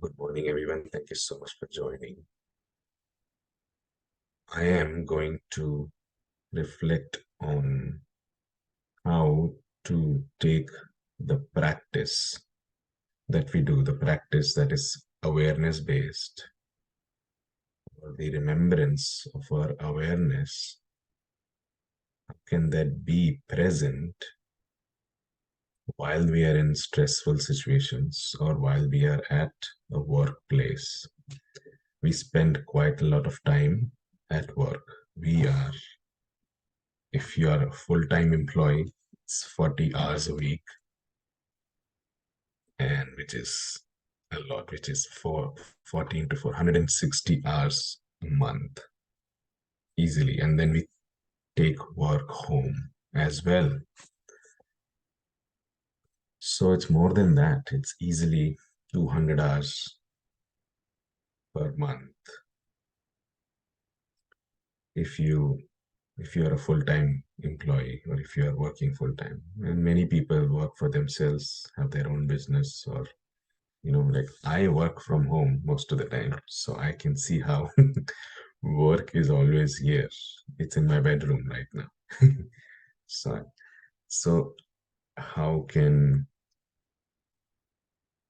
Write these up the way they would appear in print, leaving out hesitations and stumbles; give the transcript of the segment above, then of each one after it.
Good morning, everyone. Thank you so much for joining. I am going to reflect on how to take the practice that we do, the practice that is awareness based, or the remembrance of our awareness. How can that be present while we are in stressful situations or while we are at a workplace? We spend quite a lot of time at work. If you are a full-time employee, it's 40 hours a week, and which is a lot, which is 14 to 460 hours a month easily. And then we take work home as well. So it's more than that. It's easily 200 hours per month if you're a full-time employee or if you are working full-time. And many people work for themselves, have their own business, or like I work from home most of the time, so I can see how work is always here. It's in my bedroom right now. So how can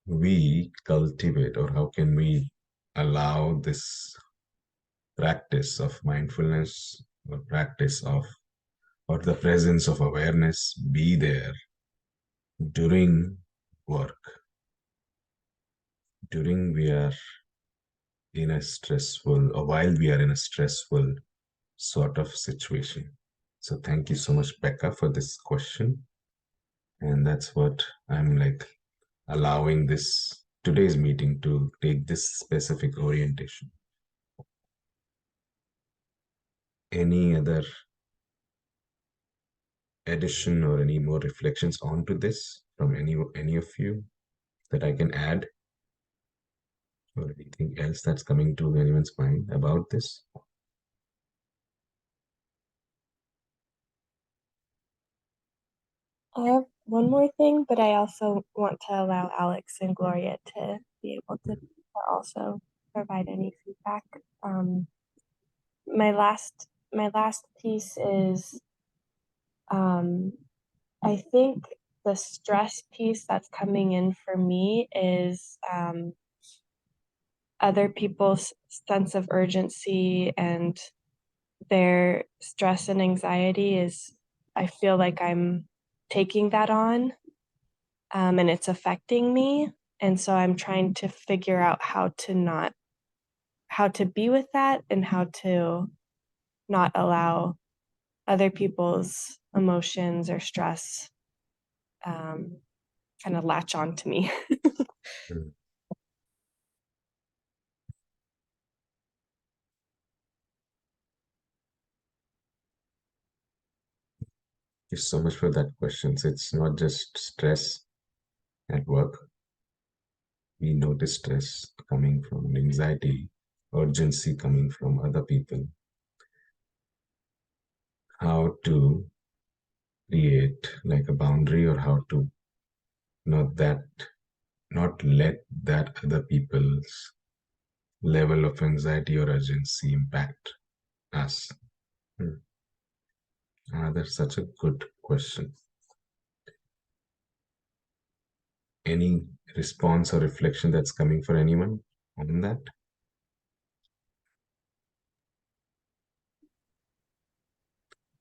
we cultivate, or how can we allow this practice of mindfulness, or the presence of awareness be there during work, during we are in a stressful, or while we are in a stressful sort of situation? So thank you so much, Becca, for this question. And that's what I'm like allowing today's meeting to take this specific orientation. Any other addition or any more reflections onto this from any of you that I can add? Or anything else that's coming to anyone's mind about this? I have one more thing, but I also want to allow Alex and Gloria to be able to also provide any feedback. My last piece is I think the stress piece that's coming in for me is other people's sense of urgency and their stress and anxiety is, I feel like I'm taking that on, and it's affecting me. And so I'm trying to figure out how to be with that and how to not allow other people's emotions or stress kind of latch on to me. Mm. Thank you so much for that question. So it's not just stress at work. We notice stress coming from anxiety, urgency coming from other people. How to create like a boundary, or how to not let that other people's level of anxiety or urgency impact us. That's such a good question. Any response or reflection that's coming for anyone on that?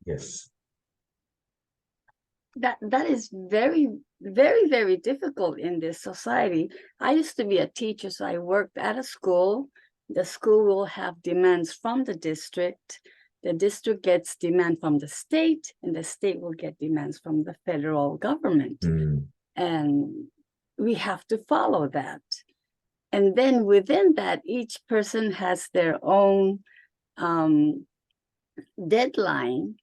Yes. That is very, very, very difficult in this society. I used to be a teacher, so I worked at a school. The school will have demands from the district. The district gets demand from the state, and the state will get demands from the federal government. Mm. And we have to follow that. And then within that, each person has their own deadline.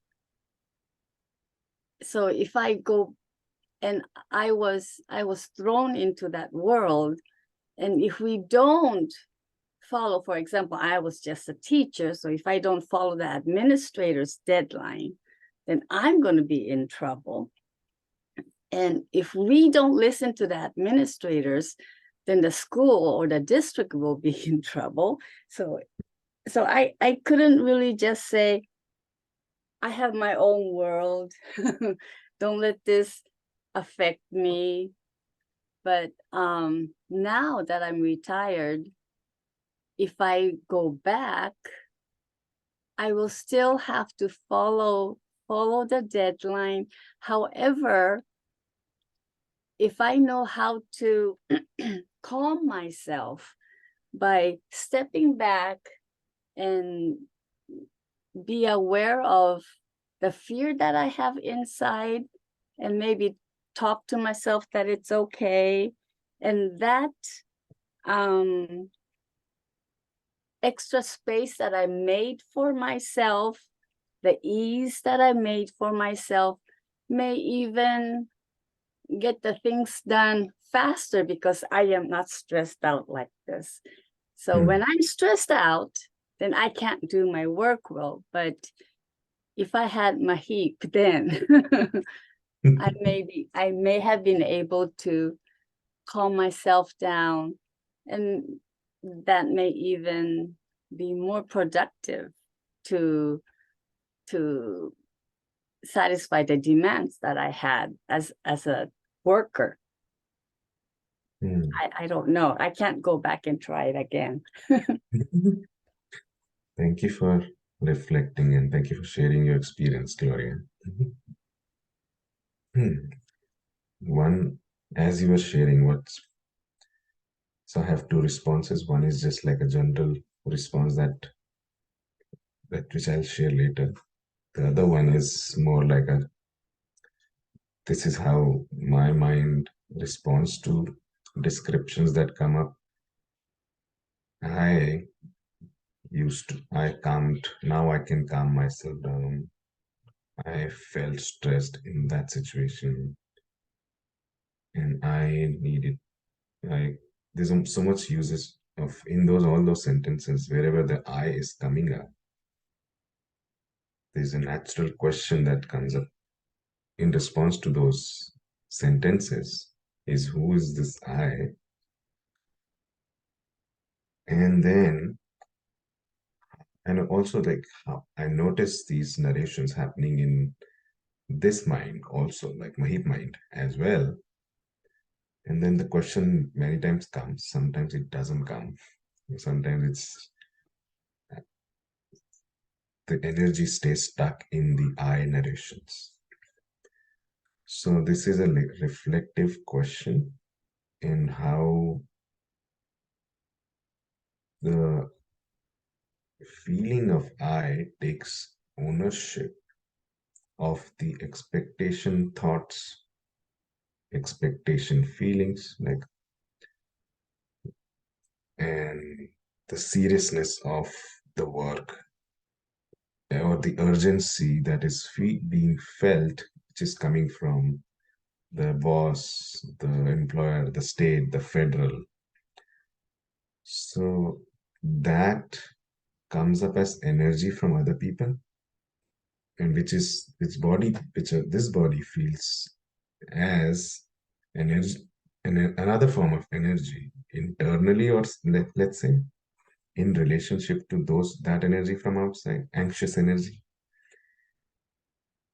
So if I go, and I was thrown into that world, and if we don't follow, for example, I was just a teacher, so if I don't follow the administrator's deadline, then I'm going to be in trouble. And if we don't listen to the administrators, then the school or the district will be in trouble. So I couldn't really just say, I have my own world. Don't let this affect me. But now that I'm retired, if I go back, I will still have to follow the deadline. However, if I know how to calm myself by stepping back and be aware of the fear that I have inside, and maybe talk to myself that it's okay, and that extra space that I made for myself, the ease that I made for myself, may even get the things done faster because I am not stressed out like this. So when I'm stressed out, then I can't do my work well. But if I had Mahip, then I may have been able to calm myself down, and that may even be more productive to satisfy the demands that I had as a worker. I don't know. I can't go back and try it again. Thank you for reflecting, and thank you for sharing your experience, Gloria. One, as you were sharing, so I have two responses. One is just like a general response that which I'll share later. The other one is more like this is how my mind responds to descriptions that come up. I calmed, now I can calm myself down. I felt stressed in that situation, and I needed, there's so much uses of in all those sentences, wherever the I is coming up, there's a natural question that comes up in response to those sentences is, who is this I? And then, and also like how I notice these narrations happening in this mind also, like Mahip mind as well. And then the question many times comes, sometimes it doesn't come. Sometimes the energy stays stuck in the I narrations. So this is a reflective question in how the feeling of I takes ownership of the expectation thoughts, expectation feelings, and the seriousness of the work or the urgency that is being felt, which is coming from the boss, the employer, the state, the federal. So that comes up as energy from other people, and which this body feels as energy, and another form of energy internally, or let's say in relationship to that energy from outside, anxious energy.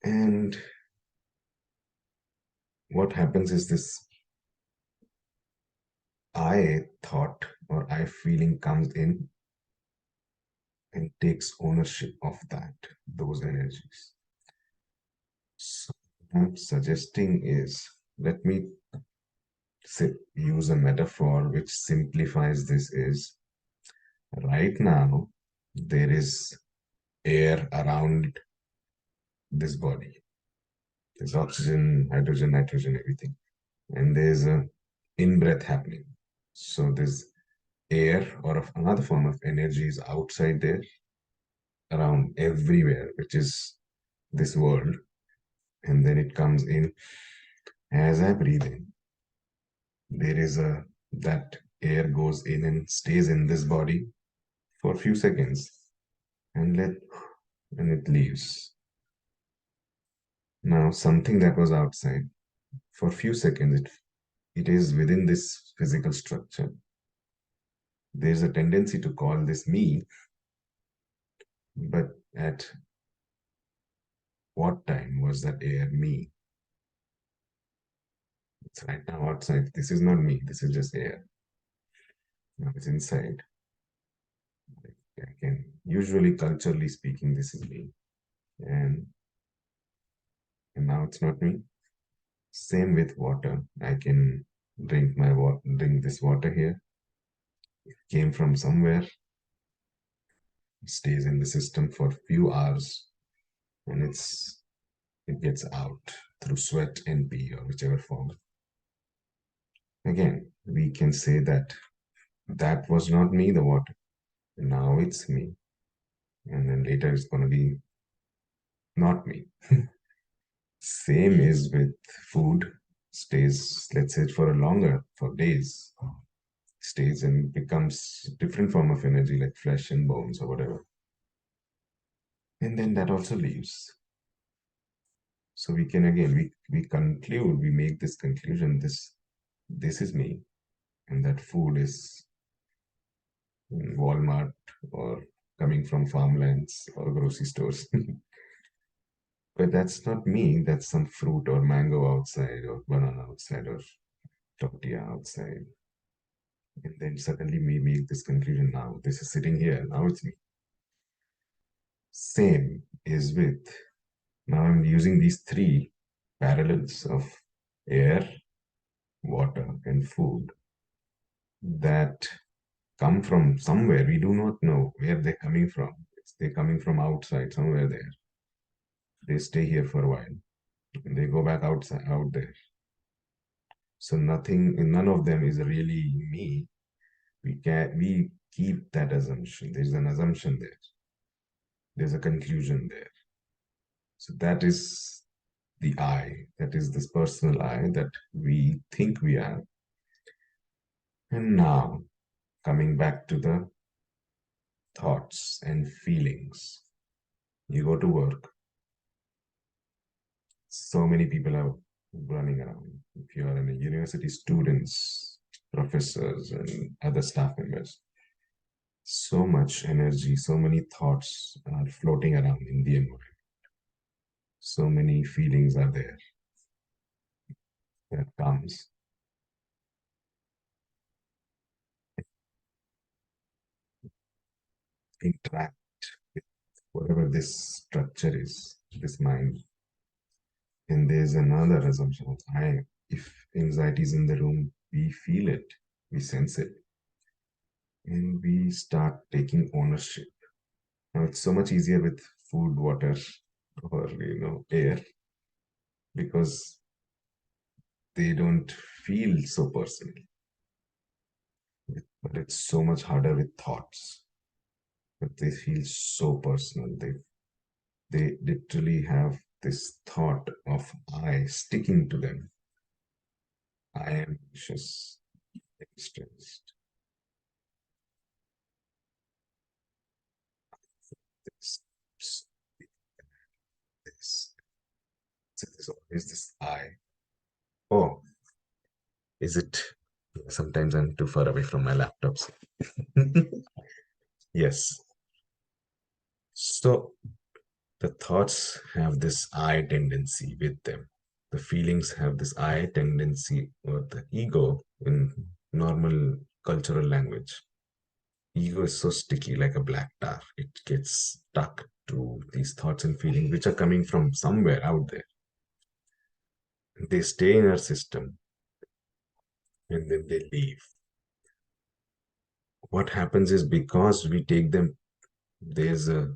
And what happens is this I thought or I feeling comes in and takes ownership of those energies. So what I'm suggesting is, let me use a metaphor which simplifies this. Is right now there is air around this body. There's oxygen, hydrogen, nitrogen, everything. And there's a in-breath happening. So there's air or another form of energy is outside there, around everywhere, which is this world. And then it comes in. As I breathe in, there is that air goes in and stays in this body for a few seconds, and it leaves. Now something that was outside, for a few seconds it is within this physical structure. There's a tendency to call this me, but at what time was that air me? It's right now outside. This is not me. This is just air. Now it's inside. I can, usually culturally speaking, this is me. And now it's not me. Same with water. I can drink drink this water here. It came from somewhere, stays in the system for a few hours, and it gets out through sweat and pee or whichever form. Again, we can say that that was not me, the water. Now it's me. And then later it's going to be not me. Same is with food, stays, let's say, for a longer, for days, stays and becomes different form of energy like flesh and bones or whatever. And then that also leaves. So we can again, we conclude, we make this conclusion, this is me. And that food is in Walmart or coming from farmlands or grocery stores. But that's not me. That's some fruit or mango outside or banana outside or tortilla outside. And then suddenly we make this conclusion now. This is sitting here. Now it's me. Same is with, now I'm using these three parallels of air, water, and food that come from somewhere. We do not know where they're coming from. They're coming from outside, somewhere there. They stay here for a while. And they go back outside, out there. So none of them is really me. We keep that assumption. There's an assumption there. There's a conclusion there. So that is the I. That is this personal I that we think we are. And now, coming back to the thoughts and feelings. You go to work. So many people are running around. If you are in a university, students, professors, and other staff members, so much energy, so many thoughts are floating around in the environment. So many feelings are there that comes. Interact with whatever this structure is, this mind. And there's another assumption of if anxiety is in the room, we feel it, we sense it, and we start taking ownership. Now it's so much easier with food, water, or air, because they don't feel so personal. But it's so much harder with thoughts. But they feel so personal. They literally have this thought of I sticking to them. I am anxious, stressed. This, this. So there's always this I. Oh, is it? Sometimes I'm too far away from my laptops. Yes. So the thoughts have this I tendency with them. The feelings have this I tendency, or the ego in normal cultural language. Ego is so sticky like a black tar. It gets stuck to these thoughts and feelings which are coming from somewhere out there. They stay in our system and then they leave. What happens is, because we take them, there's a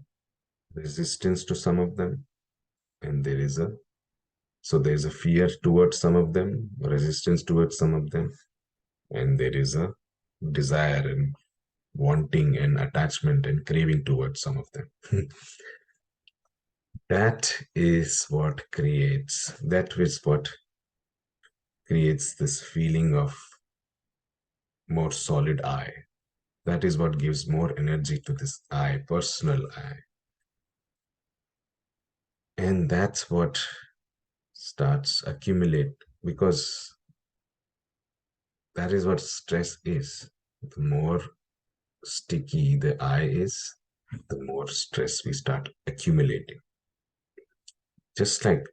resistance to some of them, and there's a fear towards some of them, resistance towards some of them, and there is a desire and wanting and attachment and craving towards some of them. That is what creates this feeling of more solid I. That is what gives more energy to this I, personal I. And that's what starts accumulate, because That is what stress is. The more sticky the I is, the more stress we start accumulating. Just like,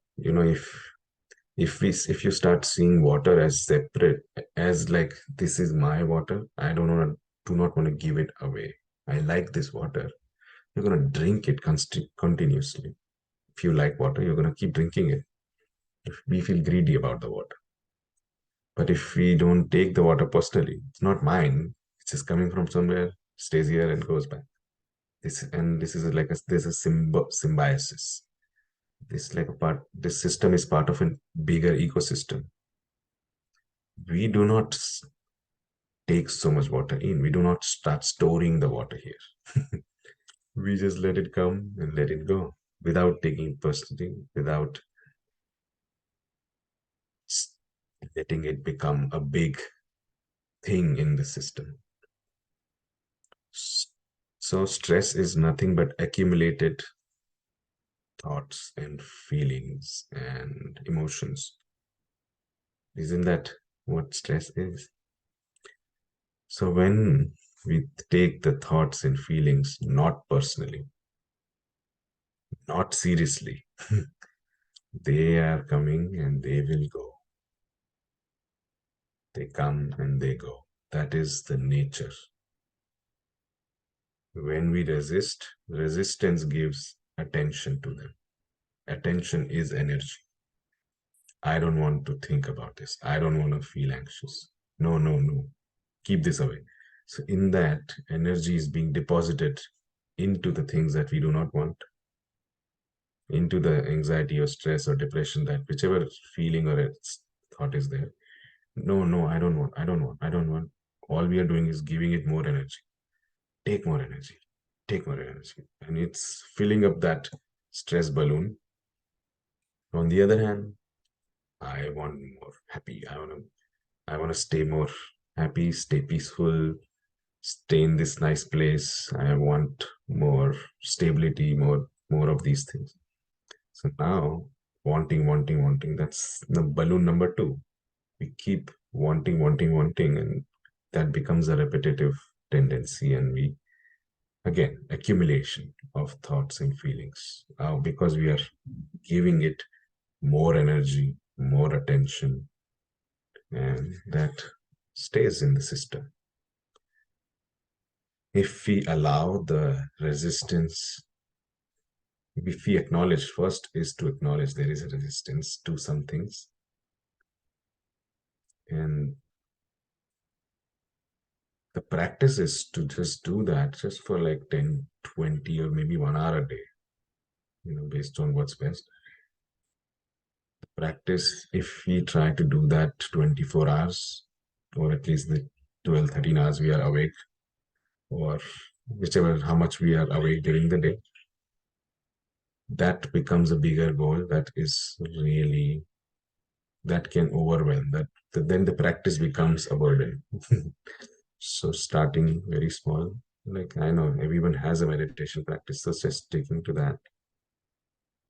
if you start seeing water as separate, as like this is my water, I do not want to give it away. I like this water. You're gonna drink it continuously. If you like water, you're gonna keep drinking it. If we feel greedy about the water. But if we don't take the water personally, it's not mine. It's just coming from somewhere, stays here and goes back. This is like there's a symbiosis. This system is part of a bigger ecosystem. We do not take so much water in. We do not start storing the water here. We just let it come and let it go without taking it personally, without letting it become a big thing in the system. So stress is nothing but accumulated thoughts and feelings and emotions. Isn't that what stress is? So when we take the thoughts and feelings not personally, not seriously, they are coming and they will go. They come and they go. That is the nature. When we resist, resistance gives attention to them. Attention is energy. I don't want to think about this. I don't want to feel anxious. No, no, no. Keep this away. So, in that, energy is being deposited into the things that we do not want, into the anxiety or stress or depression, that whichever feeling or thought is there. No, no, I don't want. I don't want. I don't want. All we are doing is giving it more energy. Take more energy. Take more energy. And it's filling up that stress balloon. On the other hand, I want more happy. I want to stay more happy, stay peaceful, stay in this nice place. I want more stability, more of these things. So now wanting, that's the balloon number two. We keep wanting, and that becomes a repetitive tendency, and we again accumulation of thoughts and feelings. Because we are giving it more energy, more attention, and that stays in the system. If we allow the resistance, if we acknowledge, first is to acknowledge there is a resistance to some things, and the practice is to just do that just for like 10, 20, or maybe 1 hour a day, based on what's best. Practice, if we try to do that 24 hours, or at least the 12, 13 hours we are awake, or whichever, how much we are awake during the day, that becomes a bigger goal. That is really, that can overwhelm. Then the practice becomes a burden. So starting very small, like I know everyone has a meditation practice, so just sticking to that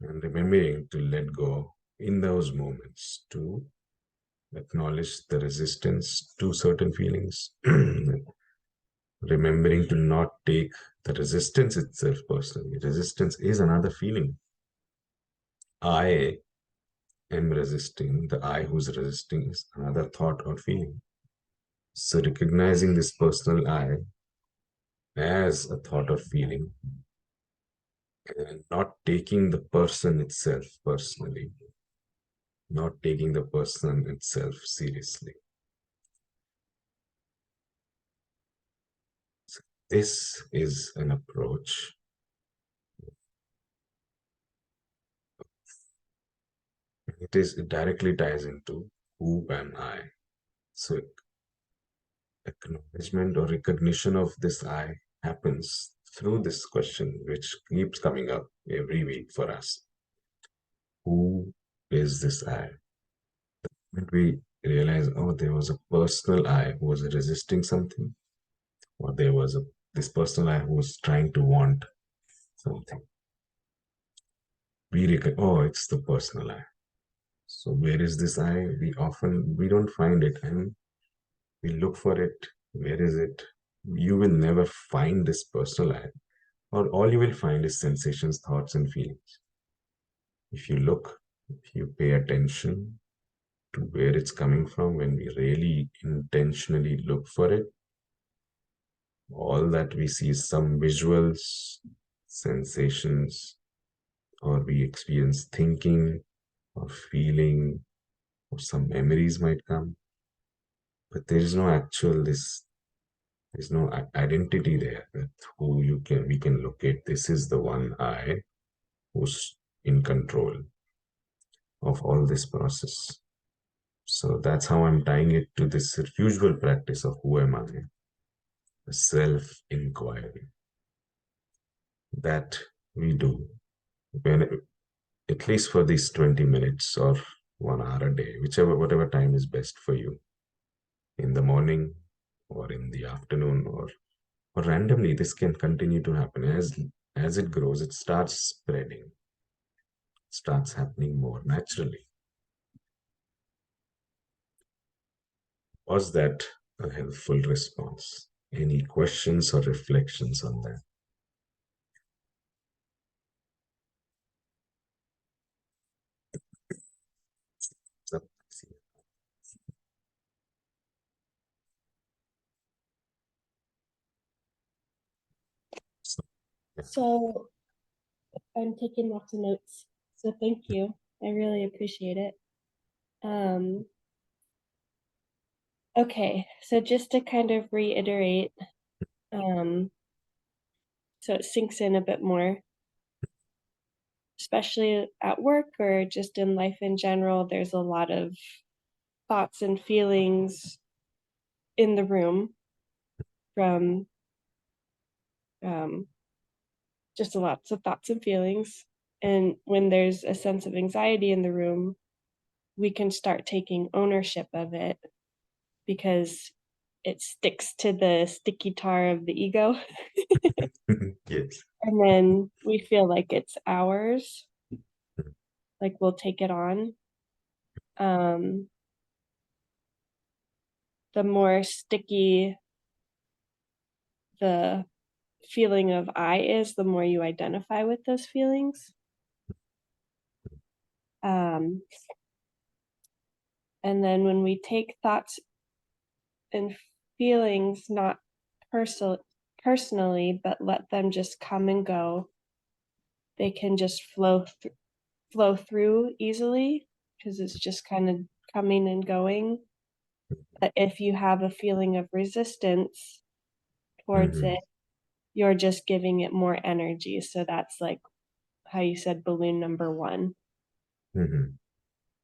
and remembering to let go in those moments, to acknowledge the resistance to certain feelings, remembering to not take the resistance itself personally. Resistance is another feeling. I am resisting, the I who's resisting is another thought or feeling. So recognizing this personal I as a thought or feeling, and not taking the person itself personally, not taking the person itself seriously. So this is an approach. It directly ties into who am I. So acknowledgement or recognition of this I happens through this question, which keeps coming up every week for us. Who is this I? When we realize, oh, there was a personal I who was resisting something, or there was this personal I who was trying to want something. Oh, it's the personal I. So where is this I? We don't find it, and We look for it. Where is it? You will never find this personal I, or all you will find is sensations, thoughts, and feelings. If you look, if you pay attention to where it's coming from, when we really intentionally look for it, all that we see is some visuals, sensations, or we experience thinking or feeling, or some memories might come. But there is no actual this. There's no identity there that who we can locate. This is the one I who's in control of all this process. So that's how I'm tying it to this usual practice of who am I, the self-inquiry that we do when, at least for these 20 minutes or 1 hour a day, whatever time is best for you, in the morning or in the afternoon, or randomly. This can continue to happen as it grows. It starts spreading, starts happening more naturally. Was that a helpful response? Any questions or reflections on that? So I'm taking lots of notes. So thank you. I really appreciate it. Okay, so just to kind of reiterate, so it sinks in a bit more, especially at work or just in life in general, there's a lot of thoughts and feelings in the room from just lots of thoughts and feelings. And when there's a sense of anxiety in the room, we can start taking ownership of it because it sticks to the sticky tar of the ego. Yes. And then we feel like it's ours, like we'll take it on. The more sticky the feeling of I is, the more you identify with those feelings. And then when we take thoughts and feelings not personally, but let them just come and go, they can just flow through easily because it's just kind of coming and going. But if you have a feeling of resistance towards Mhm. it, you're just giving it more energy. So that's like how you said balloon number 1. Mhm.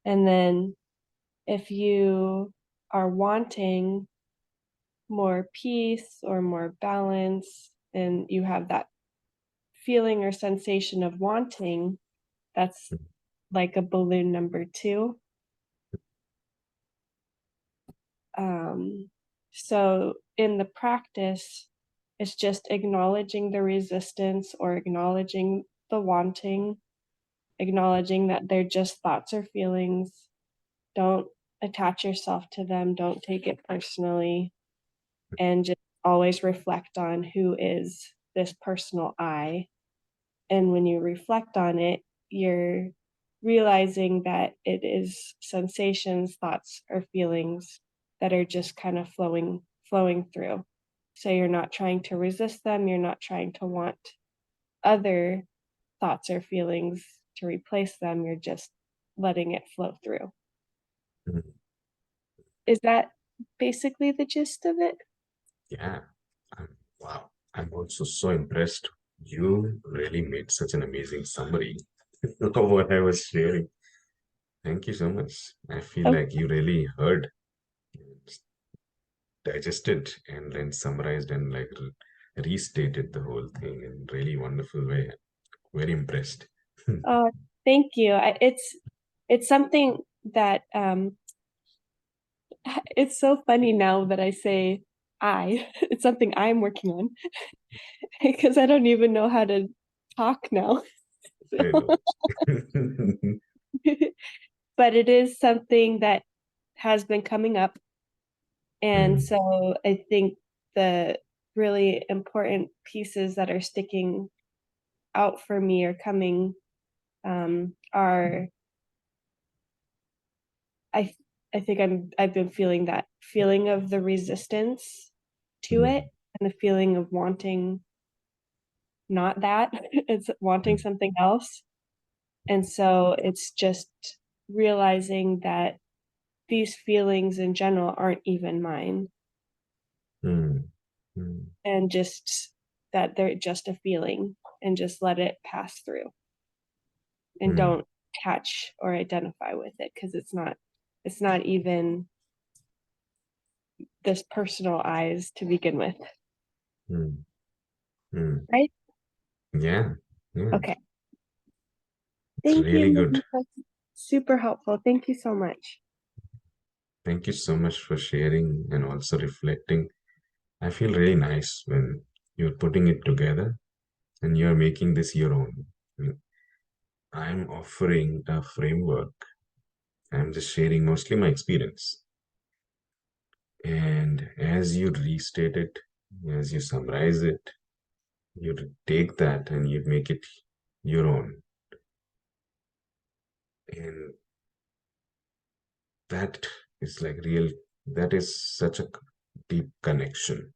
And then if you are wanting more peace or more balance and you have that feeling or sensation of wanting, that's like a balloon number 2. So in the practice, it's just acknowledging the resistance or acknowledging the wanting, acknowledging that they're just thoughts or feelings. Don't attach yourself to them, don't take it personally, and just always reflect on who is this personal I. And when you reflect on it, you're realizing that it is sensations, thoughts, or feelings that are just kind of flowing through. So you're not trying to resist them, you're not trying to want other thoughts or feelings to replace them, you're just letting it flow through. Mhm. Is that basically the gist of it? Yeah. Wow. I'm also so impressed. You really made such an amazing summary of what I was sharing. Thank you so much. I feel Oh, like you really heard, digested, and then summarized and like restated the whole thing in really wonderful way. Very impressed. uh, thank you. It's something that it's so funny now that I say I. It's something I'm working on because I don't even know how to talk now. I know. But it is something that has been coming up, And Mm. so I think the really important pieces that are sticking out for me or coming are I think I've been feeling that feeling of the resistance to it, Mm. and the feeling of wanting not that. It's wanting Mm. something else. And so it's just realizing that these feelings in general aren't even mine, Mm. Mm. and just that they're just a feeling, and just let it pass through, and Mm. don't catch or identify with it, because it's not even this personal eyes to begin with. Mm. Mm. Right? Yeah. Yeah. Okay. It's Thank really you. good. That's super helpful. Thank you so much. Thank you so much for sharing and also reflecting. I feel really nice when you're putting it together and you're making this your own. I mean, I'm offering a framework. I'm just sharing mostly my experience. And as you restate it, as you summarize it, you take that and you make it your own. And that is like real, that is such a deep connection.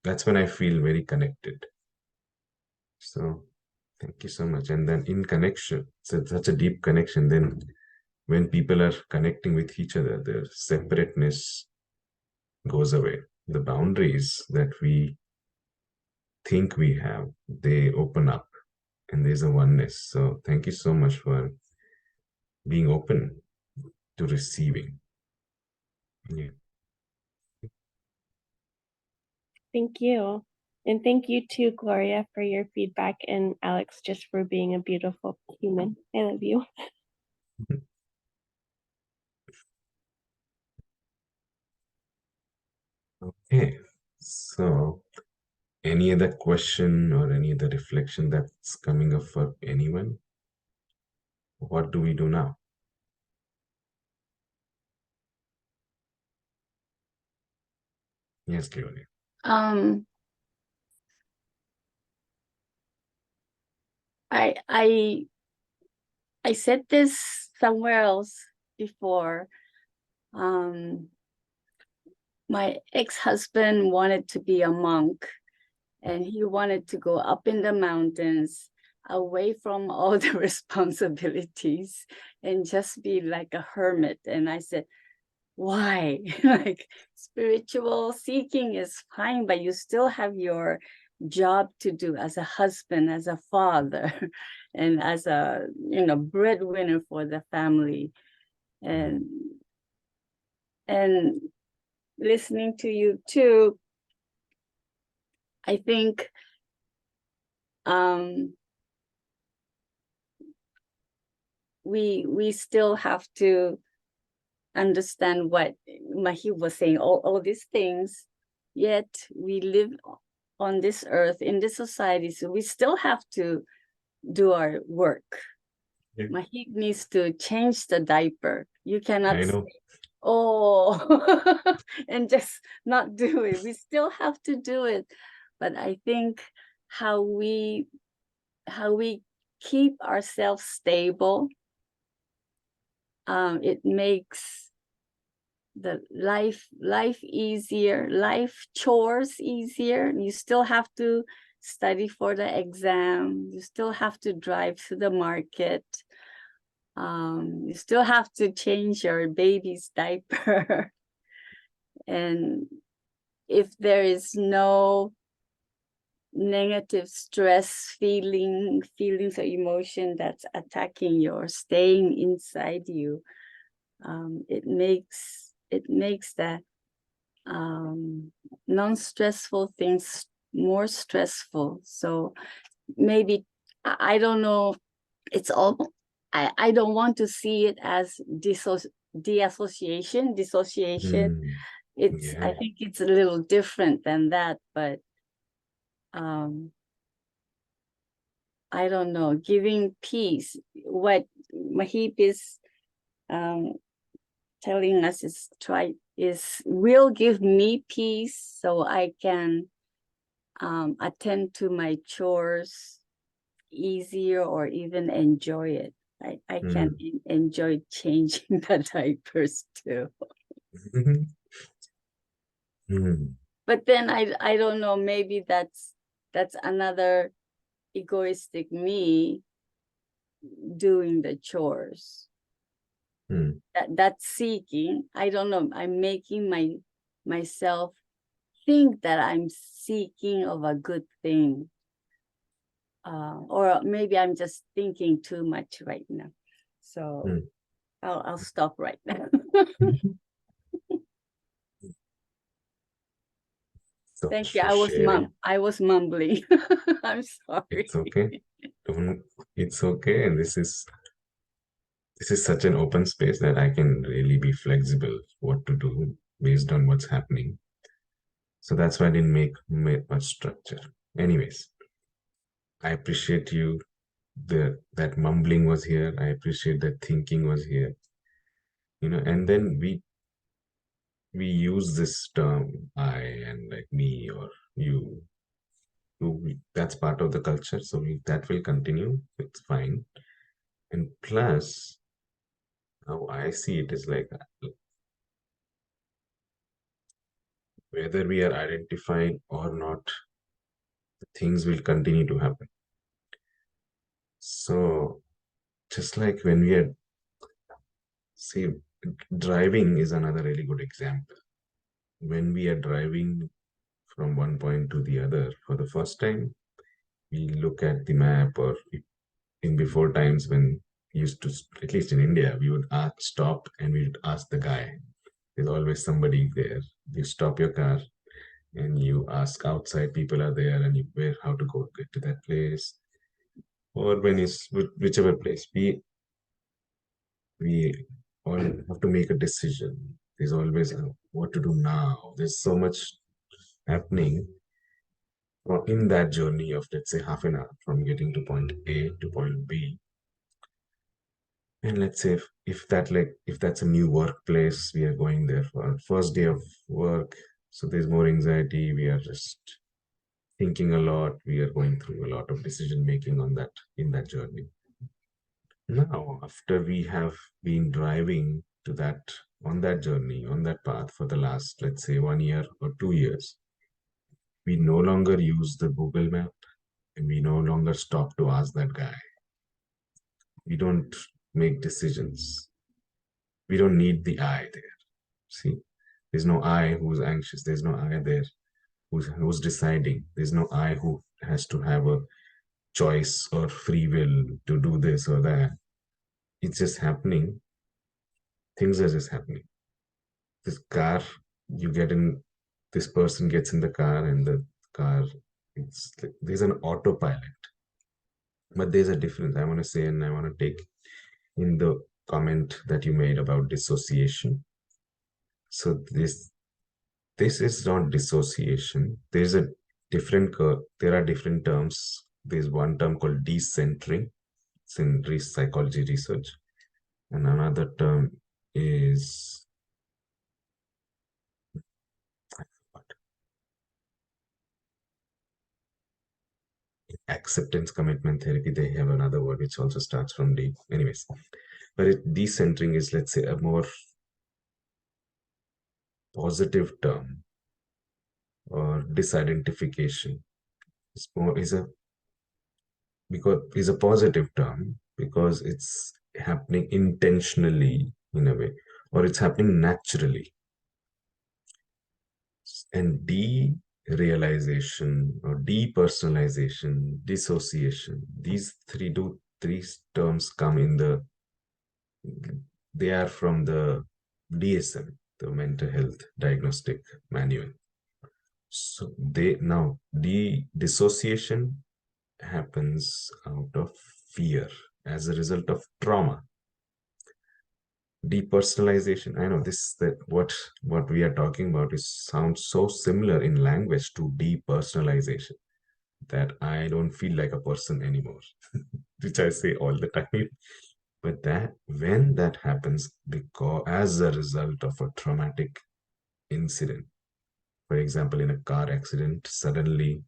That's when I feel very connected. So thank you so much. And then in connection, such a deep connection, then when people are connecting with each other, their separateness goes away. The boundaries that we think we have, they open up and there's a oneness. So thank you so much for being open to receiving. Yeah. Thank you. And thank you too, Gloria, for your feedback, and Alex, just for being a beautiful human. I love you. Okay. So any other question or any other reflection that's coming up for anyone? What do we do now? Yes, Gloria. Um, I I I said this somewhere else before. Um, my ex-husband wanted to be a monk, and he wanted to go up in the mountains away from all the responsibilities and just be like a hermit. And I said, why? Like, spiritual seeking is fine, but you still have your job to do as a husband, as a father, and as a breadwinner for the family. And listening to you too, I think we still have to understand what Mahi was saying, all these things, yet we live on this earth, in this society, so we still have to do our work. Yeah. Mahi needs to change the diaper. You cannot I say, know. oh, and just not do it. We still have to do it. But I think how we keep ourselves stable, it makes the life easier, life chores easier. You still have to study for the exam, you still have to drive to the market, you still have to change your baby's diaper. And if there is no negative stress feelings or emotion that's attacking you or staying inside you, it makes the non-stressful things more stressful. So maybe I don't know, it's all I don't want to see it as dissociation. Mm. It's, I Yeah. think it's a little different than that, but I don't know, giving peace. What Mahip is telling us is will give me peace so I can attend to my chores easier or even enjoy it. I can enjoy changing the diapers too. But then I don't know, maybe that's another egoistic me doing the chores. That's seeking. I don't know. I'm making myself think that I'm seeking of a good thing. Or maybe I'm just thinking too much right now. So I'll stop right now. Thank you. I was mumbling. I'm sorry. It's okay. It's okay. And this is such an open space that I can really be flexible what to do based on what's happening. So that's why I didn't make much structure. Anyways, I appreciate you. That mumbling was here. I appreciate that thinking was here. And then we use this term I and like me or you. That's part of the culture. So that will continue. It's fine. And plus, how I see it is like whether we are identified or not, things will continue to happen. So just like when we are, see, driving is another really good example. When we are driving from one point to the other for the first time, we look at the map, or in before times when we used to, at least in India, we would stop and we would ask the guy. There's always somebody there. You stop your car and you ask outside, people are there, and you how to get to that place, or when it's whichever place. We all have to make a decision. There's always what to do now. There's so much happening in that journey of, let's say, half an hour from getting to point A to point B. And let's say if that's a new workplace, we are going there for our first day of work. So there's more anxiety. We are just thinking a lot. We are going through a lot of decision making in that journey. Now, after we have been driving on that journey, on that path for the last, let's say, 1 year or 2 years, we no longer use the Google map, and we no longer stop to ask that guy. We don't make decisions. We don't need the I there. See, there's no I who's anxious. There's no I there who's deciding. There's no I who has to have a choice or free will to do this or that. It's just happening. Things are just happening. This car, you get in, this person gets in the car, and the car, there's an autopilot. But there's a difference I want to say, and I want to take in the comment that you made about dissociation. So this is not dissociation. There are different terms. There's one term called decentering. It's in psychology research. And another term is, acceptance commitment therapy. They have another word which also starts from D. Anyways, but decentering is, let's say, a more positive term, or disidentification is a positive term because it's happening intentionally in a way, or it's happening naturally. And derealization or depersonalization, dissociation, these three terms come they are from the DSM, the Mental Health Diagnostic Manual. So dissociation happens out of fear as a result of trauma. Depersonalization, I know what we are talking about sounds so similar in language to depersonalization that I don't feel like a person anymore, which I say all the time. But when that happens, because as a result of a traumatic incident. For example, in a car accident, suddenly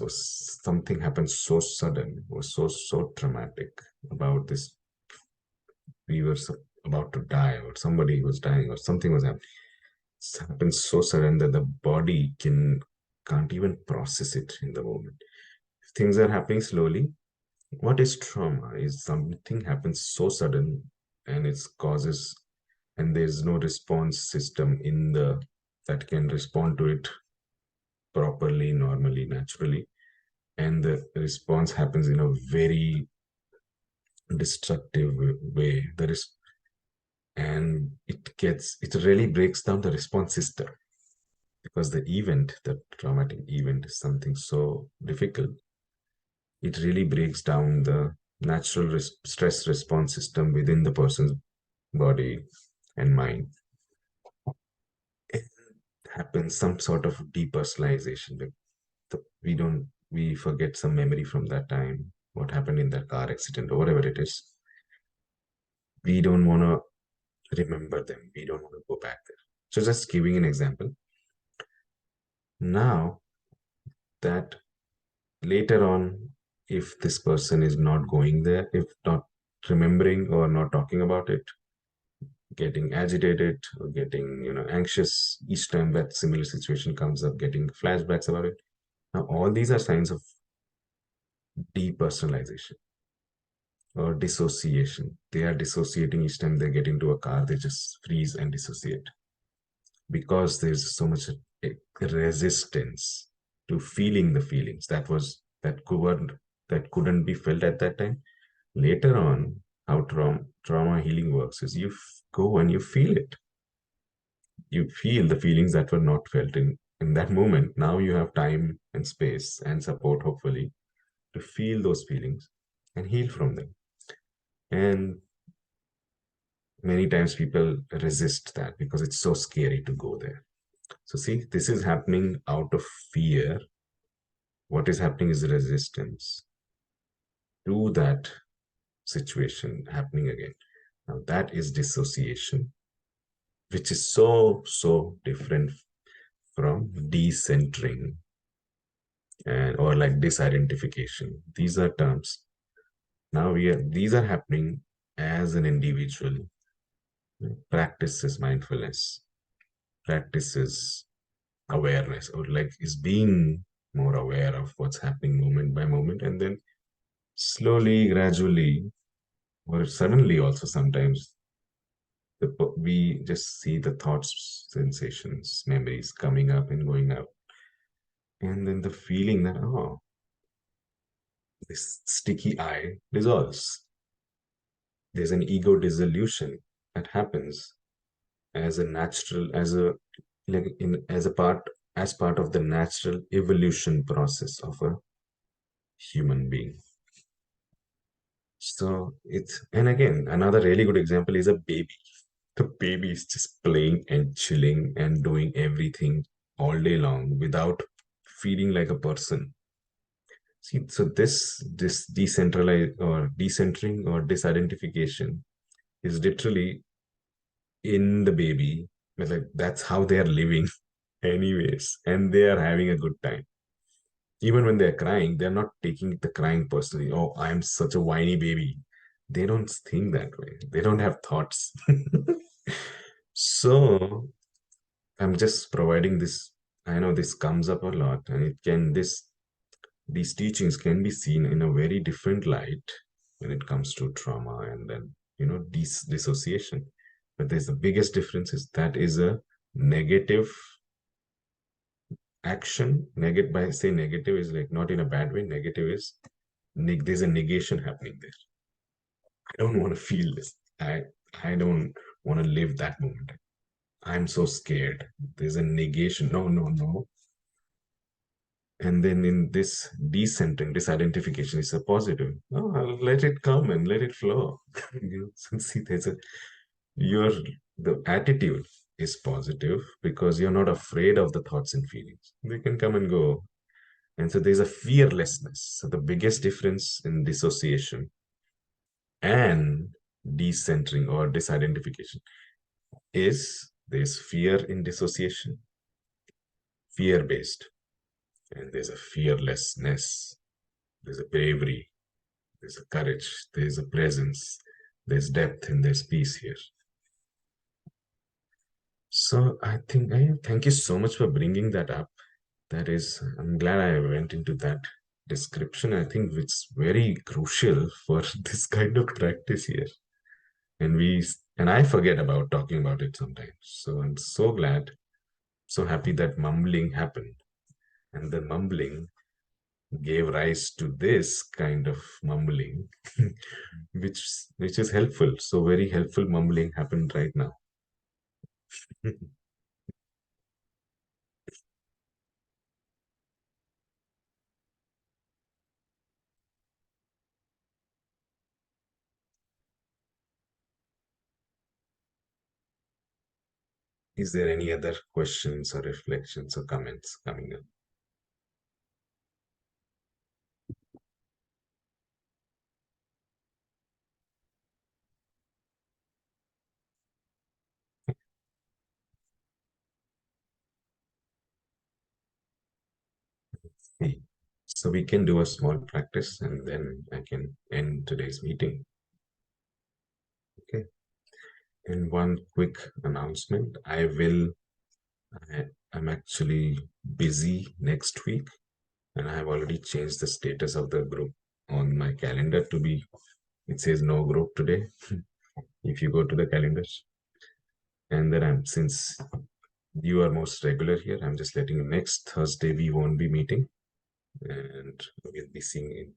something happened so sudden, was so traumatic about this. We were about to die, or somebody was dying, or something was happening. It happens so sudden that the body can't even process it in the moment. If things are happening slowly, what is trauma is something happens so sudden and it causes, and there's no response system in the that can respond to it properly, normally, naturally, and the response happens in a very destructive way. And it really breaks down the response system, because the traumatic event is something so difficult. It really breaks down the natural stress response system within the person's body and mind. It happens some sort of depersonalization. We forget some memory from that time, what happened in that car accident or whatever it is. We don't want to remember them. We don't want to go back there. So just giving an example. Now that later on, if this person is not going there, if not remembering or not talking about it, getting agitated or getting anxious each time that similar situation comes up, getting flashbacks about it. Now all these are signs of depersonalization or dissociation. They are dissociating each time they get into a car. They just freeze and dissociate because there's so much resistance to feeling the feelings that couldn't be felt at that time. Later on, how trauma healing works is you go and you feel it. You feel the feelings that were not felt in that moment. Now you have time and space and support, hopefully, to feel those feelings and heal from them. And many times people resist that because it's so scary to go there. So see, this is happening out of fear. What is happening is resistance to that situation happening again. Now that is dissociation, which is so different from decentering and or like disidentification. These are terms. Now these are happening as an individual practices mindfulness, practices awareness, or like is being more aware of what's happening moment by moment, and then slowly, gradually, or suddenly also sometimes we just see the thoughts, sensations, memories coming up and going out, and then the feeling that, oh, this sticky eye dissolves. There's an ego dissolution that happens as a natural, as a like in as part of the natural evolution process of a human being. So and again, another really good example is a baby. The baby is just playing and chilling and doing everything all day long without feeling like a person. See, so this decentralized or decentering or disidentification is literally in the baby. Like that's how they are living anyways, and they are having a good time. Even when they're crying, they're not taking the crying personally. Oh, I'm such a whiny baby. They don't think that way. They don't have thoughts. So I'm just providing this. I know this comes up a lot, and these teachings can be seen in a very different light when it comes to trauma and then dissociation. But there's the biggest difference is that is a negative action. Negative, by say negative is like not in a bad way. Negative is there's a negation happening there. I don't want to feel this. I don't want to live that moment. I'm so scared. There's a negation. No, no, no. And then in this decentering, disidentification is a positive. No, I'll let it come and let it flow. See, the attitude is positive because you're not afraid of the thoughts and feelings. They can come and go. And so there's a fearlessness. So the biggest difference in dissociation and decentering or disidentification is There's fear in dissociation, fear-based, and there's a fearlessness, there's a bravery, there's a courage, there's a presence, there's depth, and there's peace here. So I think thank you so much for bringing that up. That is, I'm glad I went into that description. I think it's very crucial for this kind of practice here. And I forget about talking about it sometimes. So I'm so glad, so happy that mumbling happened. And the mumbling gave rise to this kind of mumbling, which is helpful. So very helpful mumbling happened right now. Is there any other questions or reflections or comments coming up? So we can do a small practice and then I can end today's meeting. Okay. And one quick announcement. I'm actually busy next week and I have already changed the status of the group on my calendar to be, it says no group today. If you go to the calendars. And then since you are most regular here, I'm just letting you next Thursday we won't be meeting. And we'll be seeing it.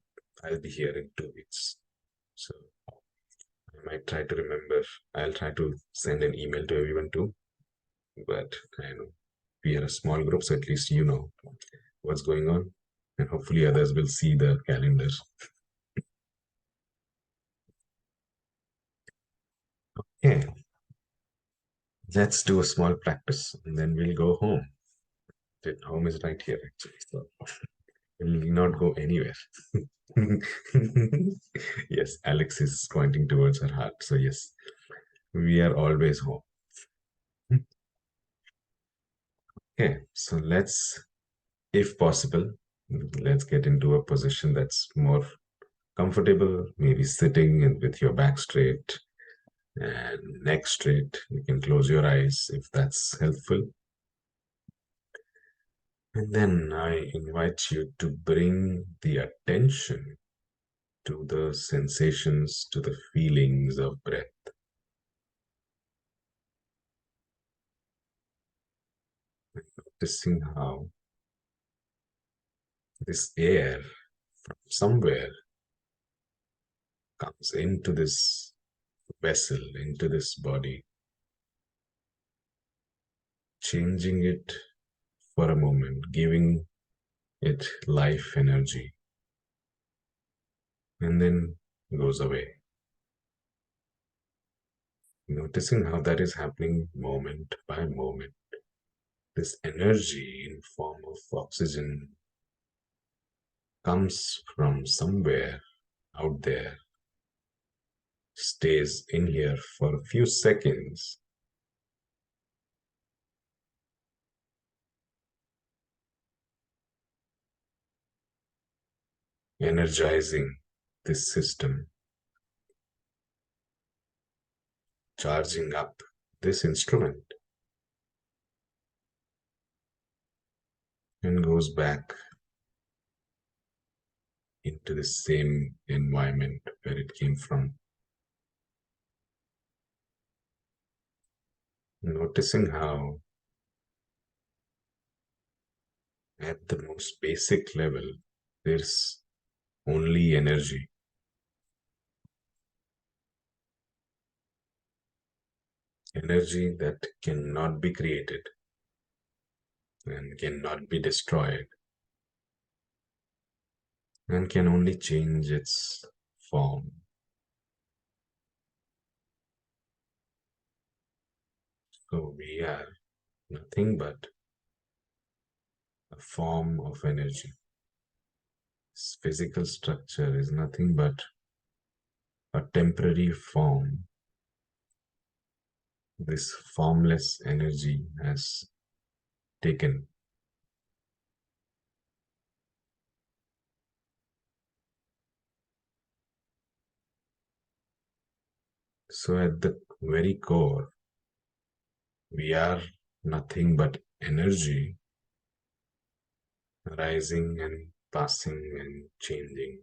I'll be here in 2 weeks. So I might try to remember. I'll try to send an email to everyone too. But I know we are a small group, so at least you know what's going on. And hopefully others will see the calendar. Okay. Let's do a small practice and then we'll go home. Home is right here actually. So we'll not go anywhere. Yes, Alex is pointing towards her heart. So yes, we are always home. Okay, so if possible, let's get into a position that's more comfortable, maybe sitting and with your back straight and neck straight. You can close your eyes if that's helpful. And then I invite you to bring the attention to the sensations, to the feelings of breath. Noticing how this air from somewhere comes into this vessel, into this body, changing it for a moment, giving it life energy, and then goes away. Noticing how that is happening moment by moment. This energy in form of oxygen comes from somewhere out there, stays in here for a few seconds, energizing this system, charging up this instrument, and goes back into the same environment where it came from. Noticing how, at the most basic level, there's only energy. Energy that cannot be created and cannot be destroyed and can only change its form. So we are nothing but a form of energy. This physical structure is nothing but a temporary form this formless energy has taken. So at the very core, we are nothing but energy rising and passing and changing.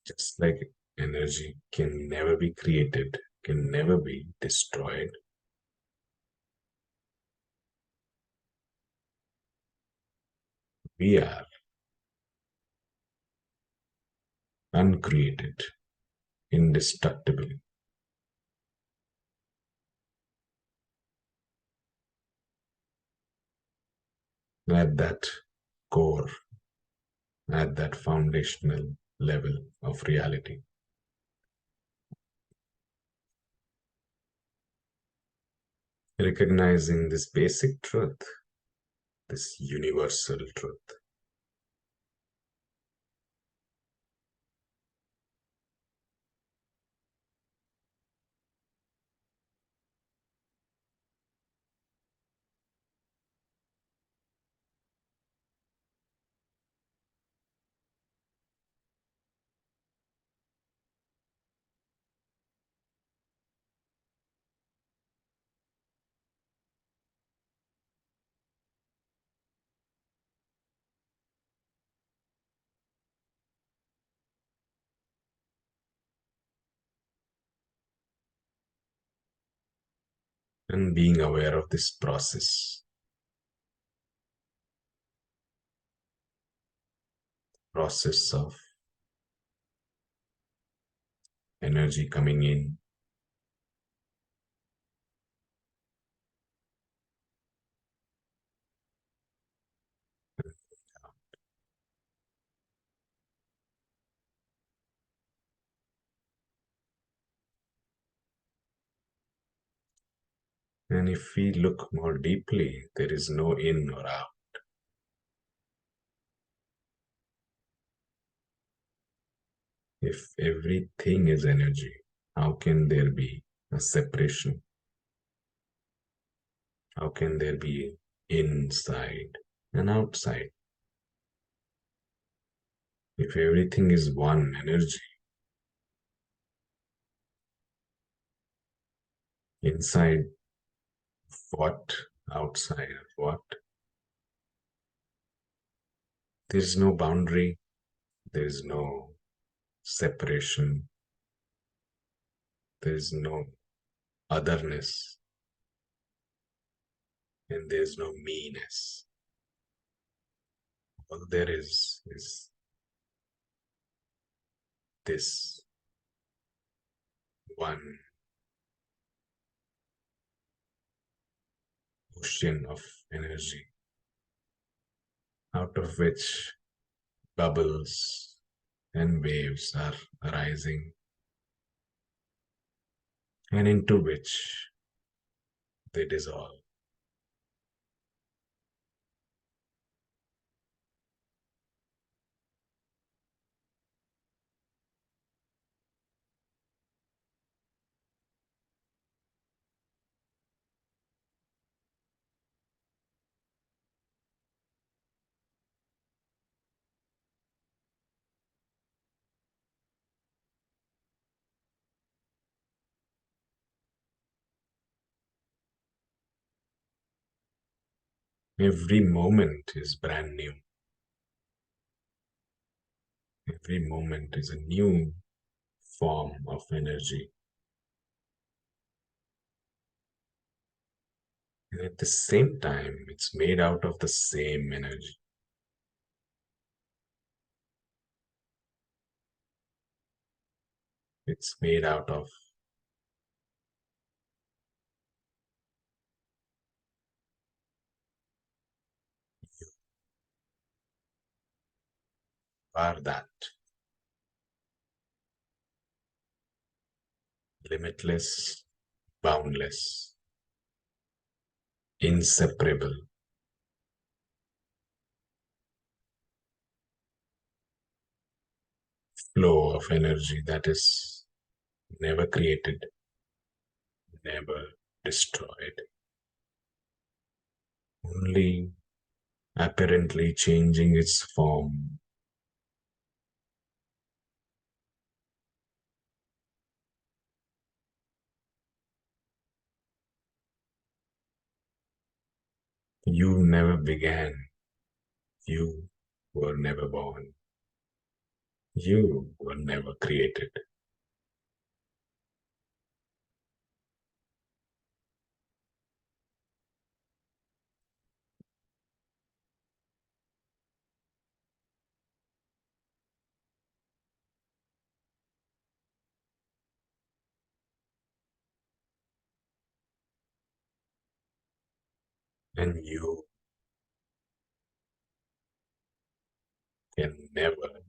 Just like energy can never be created, can never be destroyed, we are uncreated, indestructible. At that core, at that foundational level of reality. Recognizing this basic truth, this universal truth. And being aware of this process of energy coming in, and if we look more deeply, there is no in or out. If everything is energy, how can there be a separation? How can there be inside and outside? If everything is one energy, inside what, outside of what, there is no boundary, there is no separation, there is no otherness, and there is no me-ness. All there is this one ocean of energy, out of which bubbles and waves are arising, and into which they dissolve. Every moment is brand new. Every moment is a new form of energy. And at the same time, it's made out of the same energy. It's made out of are that limitless, boundless, inseparable, flow of energy that is never created, never destroyed, only apparently changing its form. You never began. You were never born. You were never created. And you can never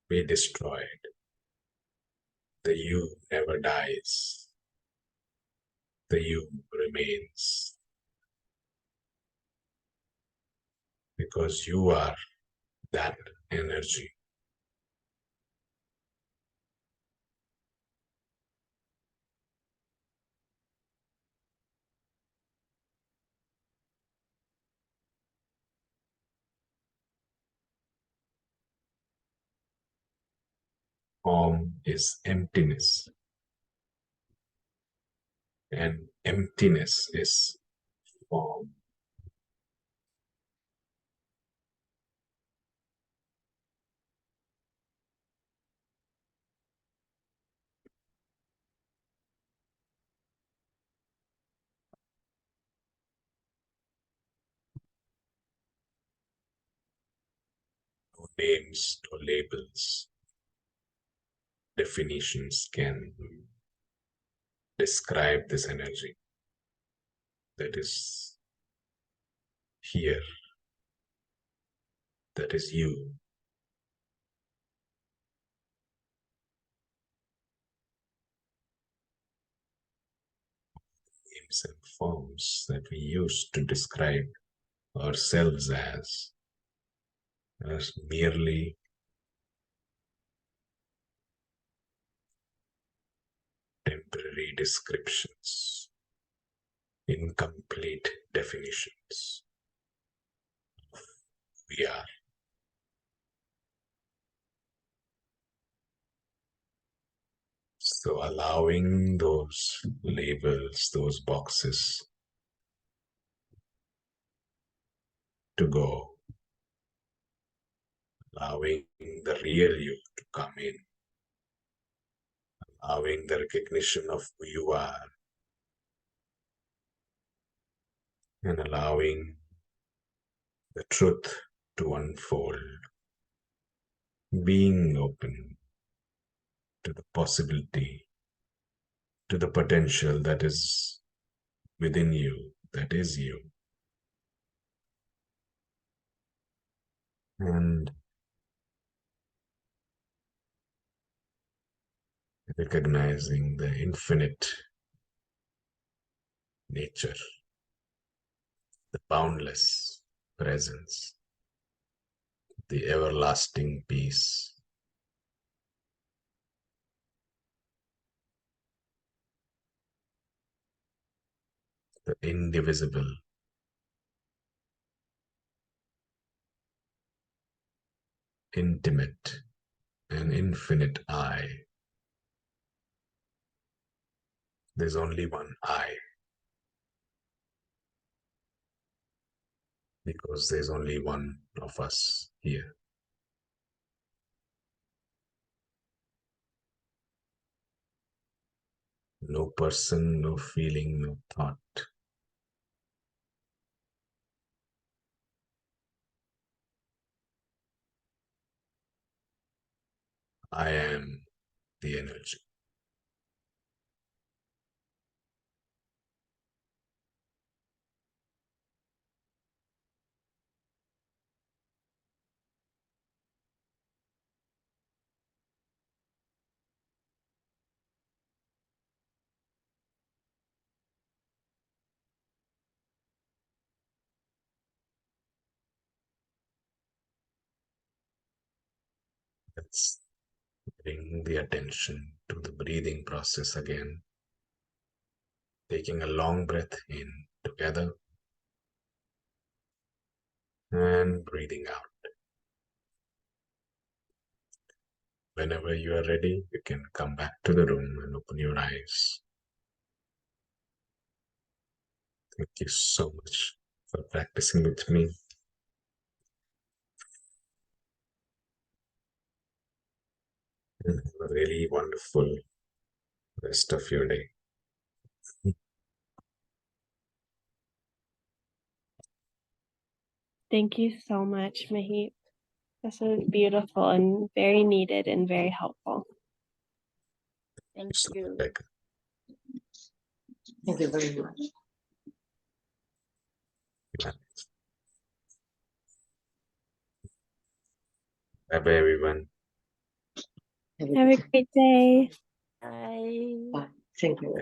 be destroyed. The you never dies. The you remains because you are that energy. Form is emptiness, and emptiness is form. No names, no labels, definitions can describe this energy that is here, that is you. Names and forms that we use to describe ourselves as are merely temporary descriptions, incomplete definitions. We are. So allowing those labels, those boxes to go, allowing the real you to come in, allowing the recognition of who you are, and allowing the truth to unfold, being open to the possibility, to the potential that is within you, that is you. And recognizing the infinite nature, the boundless presence, the everlasting peace, the indivisible, intimate, and infinite I. There's only one I, because there's only one of us here. No person, no feeling, no thought. I am the energy. Let's bring the attention to the breathing process again. Taking a long breath in together and breathing out. Whenever you are ready, you can come back to the room and open your eyes. Thank you so much for practicing with me. And have a really wonderful rest of your day. Thank you so much, Mahit. This was beautiful and very needed and very helpful. Thank So you. much. Thank you very much. Bye-bye, everyone. Have a great day. Bye. Bye. Thank you.